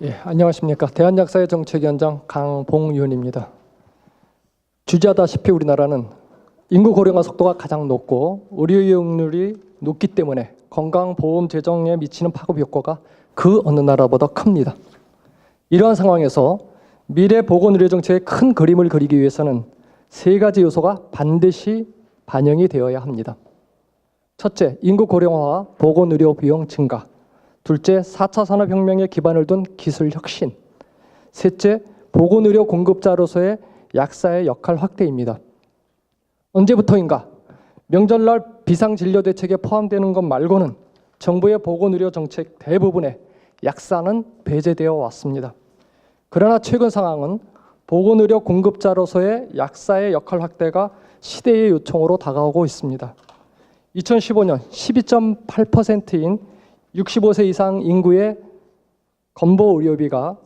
예, 안녕하십니까. 대한약사회 정책위원장 강봉윤입니다. 주지하다시피 우리나라는 인구 고령화 속도가 가장 높고 의료 이용률이 높기 때문에 건강보험 재정에 미치는 파급 효과가 그 어느 나라보다 큽니다. 이러한 상황에서 미래 보건의료 정책의 큰 그림을 그리기 위해서는 세 가지 요소가 반드시 반영이 되어야 합니다. 첫째, 인구 고령화와 보건의료 비용 증가. 둘째, 4차 산업혁명에 기반을 둔 기술 혁신. 셋째, 보건의료 공급자로서의 약사의 역할 확대입니다. 언제부터인가 명절날 비상진료 대책에 포함되는 것 말고는 정부의 보건의료 정책 대부분에 약사는 배제되어 왔습니다. 그러나 최근 상황은 보건의료 공급자로서의 약사의 역할 확대가 시대의 요청으로 다가오고 있습니다. 2015년 12.8%인 65세 이상 인구의 건보 의료비가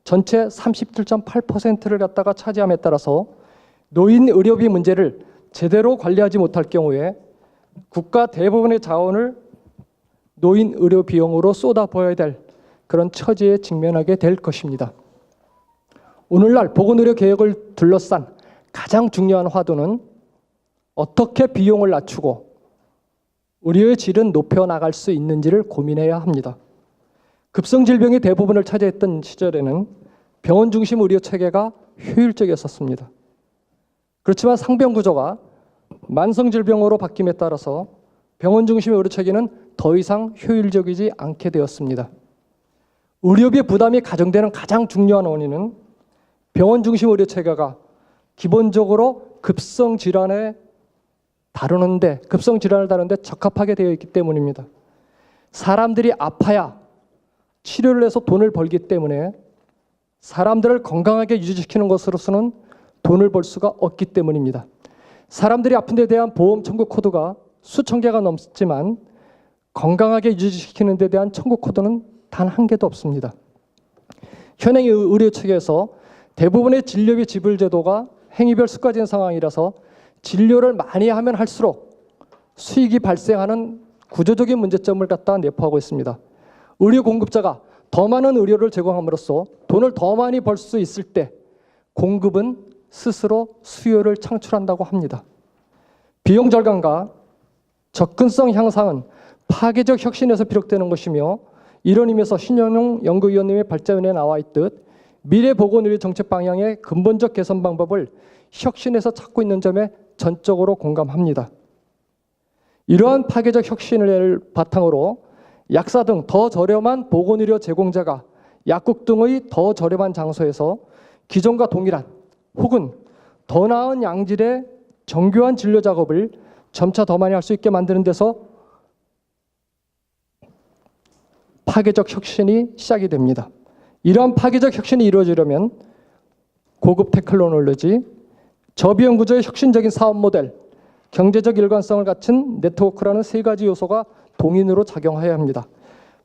전체 37.8%를 갖다가 차지함에 따라서 노인 의료비 문제를 제대로 관리하지 못할 경우에 국가 대부분의 자원을 노인 의료 비용으로 쏟아부어야 될 그런 처지에 직면하게 될 것입니다. 오늘날 보건의료 개혁을 둘러싼 가장 중요한 화두는 어떻게 비용을 낮추고 의료의 질은 높여나갈 수 있는지를 고민해야 합니다. 급성질병이 대부분을 차지했던 시절에는 병원 중심 의료 체계가 효율적이었습니다. 그렇지만 상병구조가 만성질병으로 바뀜에 따라서 병원 중심 의료 체계는 더 이상 효율적이지 않게 되었습니다. 의료비 부담이 가중되는 가장 중요한 원인은 병원 중심 의료 체계가 기본적으로 급성 질환을 다루는데 적합하게 되어 있기 때문입니다. 사람들이 아파야 치료를 해서 돈을 벌기 때문에 사람들을 건강하게 유지시키는 것으로서는 돈을 벌 수가 없기 때문입니다. 사람들이 아픈 데 대한 보험 청구 코드가 수천 개가 넘지만 건강하게 유지시키는 데 대한 청구 코드는 단 한 개도 없습니다. 현행 의료 체계에서 대부분의 진료비 지불 제도가 행위별 수가진 상황이라서 진료를 많이 하면 할수록 수익이 발생하는 구조적인 문제점을 갖다 내포하고 있습니다. 의료 공급자가 더 많은 의료를 제공함으로써 돈을 더 많이 벌 수 있을 때 공급은 스스로 수요를 창출한다고 합니다. 비용 절감과 접근성 향상은 파괴적 혁신에서 비롯되는 것이며 이런 의미에서 신현웅 연구위원님의 발제문에 나와 있듯 미래 보건의료 정책 방향의 근본적 개선 방법을 혁신에서 찾고 있는 점에 전적으로 공감합니다. 이러한 파괴적 혁신을 바탕으로 약사 등 더 저렴한 보건의료 제공자가 약국 등의 더 저렴한 장소에서 기존과 동일한 혹은 더 나은 양질의 정교한 진료 작업을 점차 더 많이 할 수 있게 만드는 데서 파괴적 혁신이 시작이 됩니다. 이러한 파괴적 혁신이 이루어지려면 고급 테크놀로지, 저비용 구조의 혁신적인 사업 모델, 경제적 일관성을 갖춘 네트워크라는 세 가지 요소가 동인으로 작용해야 합니다.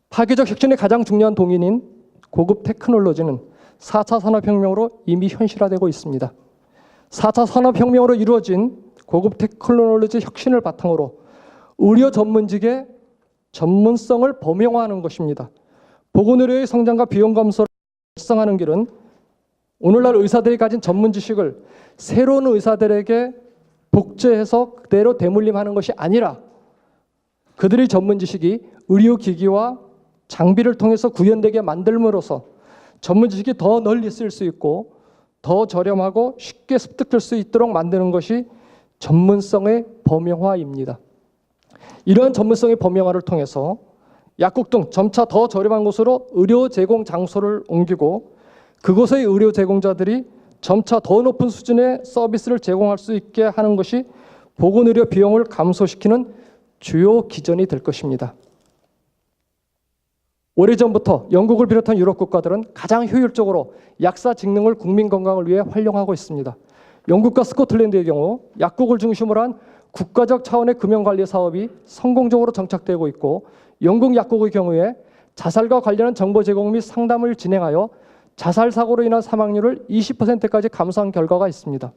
파괴적 혁신의 가장 중요한 동인인 고급 테크놀로지는 4차 산업혁명으로 이미 현실화되고 있습니다. 4차 산업혁명으로 이루어진 고급 테크놀로지 혁신을 바탕으로 의료 전문직의 전문성을 범용화하는 것입니다. 보건의료의 성장과 비용 감소를 달성하는 길은 오늘날 의사들이 가진 전문 지식을 새로운 의사들에게 복제해서 그대로 대물림하는 것이 아니라 그들의 전문 지식이 의료기기와 장비를 통해서 구현되게 만들므로써 전문 지식이 더 널리 쓸 수 있고 더 저렴하고 쉽게 습득될 수 있도록 만드는 것이 전문성의 범용화입니다. 이러한 전문성의 범용화를 통해서 약국 등 점차 더 저렴한 곳으로 의료 제공 장소를 옮기고 그곳의 의료 제공자들이 점차 더 높은 수준의 서비스를 제공할 수 있게 하는 것이 보건의료 비용을 감소시키는 주요 기전이 될 것입니다. 오래전부터 영국을 비롯한 유럽 국가들은 가장 효율적으로 약사 직능을 국민 건강을 위해 활용하고 있습니다. 영국과 스코틀랜드의 경우 약국을 중심으로 한 국가적 차원의 금융관리 사업이 성공적으로 정착되고 있고 영국 약국의 경우에 자살과 관련한 정보 제공 및 상담을 진행하여 자살 사고로 인한 사망률을 20%까지 감소한 결과가 있습니다.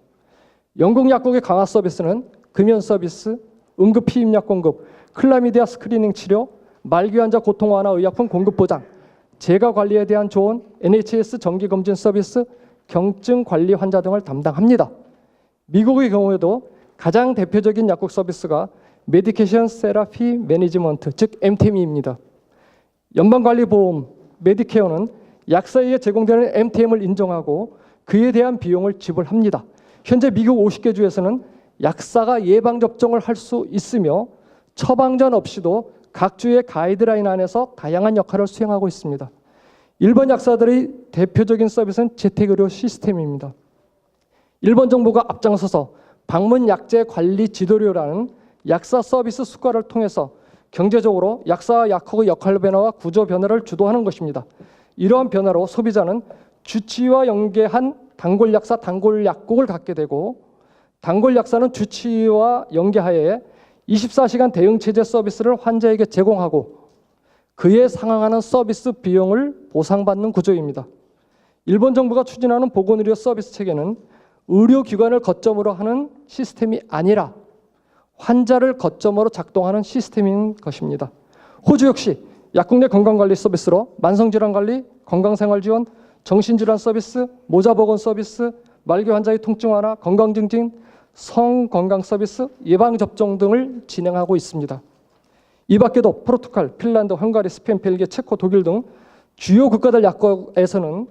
영국 약국의 강화 서비스는 금연 서비스, 응급 피임약 공급, 클라미디아 스크리닝 치료, 말기 환자 고통 완화 의약품 공급 보장, 재가 관리에 대한 조언, NHS 정기검진 서비스, 경증 관리 환자 등을 담당합니다. 미국의 경우에도 가장 대표적인 약국 서비스가 메디케이션 세라피 매니지먼트, 즉 MTM입니다. 연방관리보험 메디케어는 약사에게 제공되는 MTM을 인정하고 그에 대한 비용을 지불합니다. 현재 미국 50개 주에서는 약사가 예방접종을 할 수 있으며 처방전 없이도 각 주의 가이드라인 안에서 다양한 역할을 수행하고 있습니다. 일본 약사들의 대표적인 서비스는 재택의료 시스템입니다. 일본 정부가 앞장서서 방문 약제 관리 지도료라는 약사 서비스 수가를 통해서 경제적으로 약사와 약국의 역할 변화와 구조 변화를 주도하는 것입니다. 이러한 변화로 소비자는 주치의와 연계한 단골 약사, 단골 약국을 갖게 되고 단골 약사는 주치의와 연계하에 24시간 대응 체제 서비스를 환자에게 제공하고 그에 상응하는 서비스 비용을 보상받는 구조입니다. 일본 정부가 추진하는 보건의료 서비스 체계는 의료기관을 거점으로 하는 시스템이 아니라 환자를 거점으로 작동하는 시스템인 것입니다. 호주 역시 약국 내 건강관리 서비스로 만성질환관리, 건강생활지원, 정신질환 서비스, 모자보건 서비스, 말기 환자의 통증 완화, 건강증진, 성건강 서비스, 예방접종 등을 진행하고 있습니다. 이 밖에도 포르투갈, 핀란드, 헝가리, 스페인, 벨기에, 체코, 독일 등 주요 국가들 약국에서는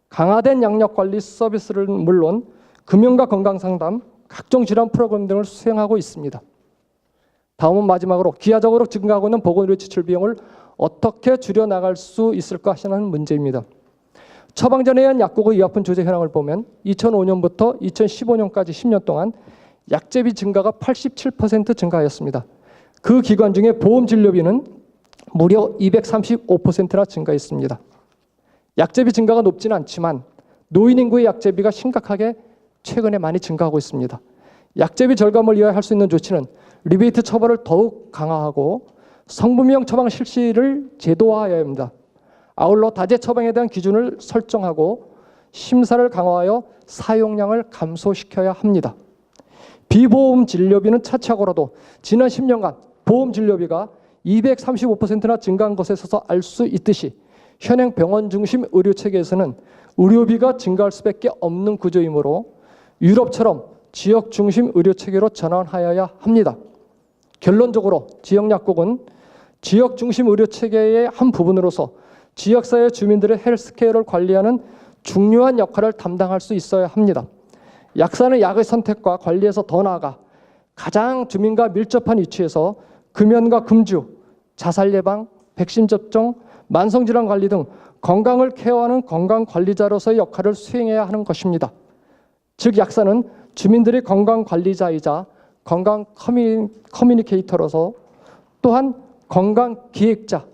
강화된 양력관리 서비스를 물론 금연과 건강상담, 각종 질환 프로그램 등을 수행하고 있습니다. 다음은 마지막으로 기하적으로 증가하고 있는 보건의료 지출 비용을 어떻게 줄여나갈 수 있을까 하시는 문제입니다. 처방전에 의한 약국의 의약품 조제 현황을 보면 2005년부터 2015년까지 10년 동안 약제비 증가가 87% 증가하였습니다. 그 기간 중에 보험진료비는 무려 235%나 증가했습니다. 약제비 증가가 높지는 않지만 노인 인구의 약제비가 심각하게 최근에 많이 증가하고 있습니다. 약제비 절감을 위하여 할 수 있는 조치는 리베이트 처벌을 더욱 강화하고 성분명 처방 실시를 제도화해야 합니다. 아울러 다제 처방에 대한 기준을 설정하고 심사를 강화하여 사용량을 감소시켜야 합니다. 비보험 진료비는 차치하고라도 지난 10년간 보험 진료비가 235%나 증가한 것에 있어서 알 수 있듯이 현행 병원 중심 의료 체계에서는 의료비가 증가할 수밖에 없는 구조이므로 유럽처럼 지역 중심 의료 체계로 전환하여야 합니다. 결론적으로 지역 약국은 지역 중심 의료 체계의 한 부분으로서 지역사회 주민들의 헬스케어를 관리하는 중요한 역할을 담당할 수 있어야 합니다. 약사는 약의 선택과 관리에서 더 나아가 가장 주민과 밀접한 위치에서 금연과 금주, 자살 예방, 백신 접종, 만성질환 관리 등 건강을 케어하는 건강관리자로서의 역할을 수행해야 하는 것입니다. 즉 약사는 주민들의 건강관리자이자 건강 커뮤니케이터로서 또한 건강기획자로서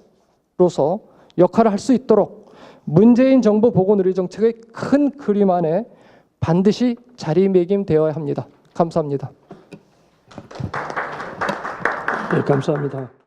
역할을 할 수 있도록 문재인 정부 보건의료 정책의 큰 그림 안에 반드시 자리매김되어야 합니다. 감사합니다. 네, 감사합니다.